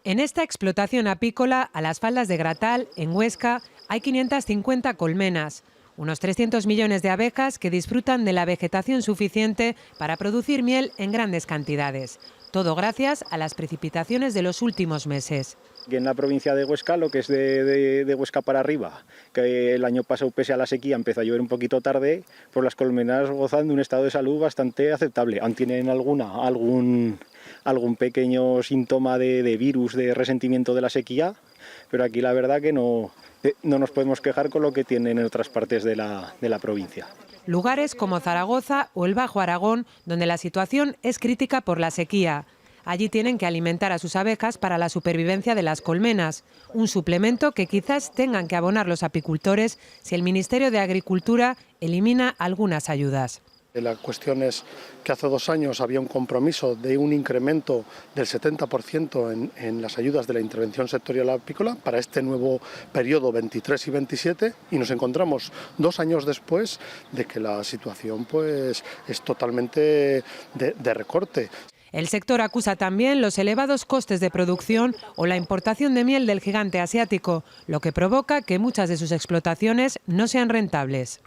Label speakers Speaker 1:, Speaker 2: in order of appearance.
Speaker 1: En esta explotación apícola, a las faldas de Gratal, en Huesca, hay 550 colmenas, unos 300 millones de abejas que disfrutan de la vegetación suficiente para producir miel en grandes cantidades. Todo gracias a las precipitaciones de los últimos meses.
Speaker 2: Y en la provincia de Huesca, lo que es de Huesca para arriba, que el año pasado, pese a la sequía, empezó a llover un poquito tarde, pues las colmenas gozan de un estado de salud bastante aceptable. Aún tienen algún pequeño síntoma de virus, de resentimiento de la sequía, pero aquí la verdad que no nos podemos quejar con lo que tienen en otras partes de la provincia.
Speaker 1: Lugares como Zaragoza o el Bajo Aragón, donde la situación es crítica por la sequía. Allí tienen que alimentar a sus abejas para la supervivencia de las colmenas, un suplemento que quizás tengan que abonar los apicultores si el Ministerio de Agricultura elimina algunas ayudas.
Speaker 3: La cuestión es que hace 2 años había un compromiso de un incremento del 70% en las ayudas de la intervención sectorial apícola para este nuevo periodo 23 y 27 y nos encontramos 2 años después de que la situación pues, es totalmente de recorte.
Speaker 1: El sector acusa también los elevados costes de producción o la importación de miel del gigante asiático, lo que provoca que muchas de sus explotaciones no sean rentables.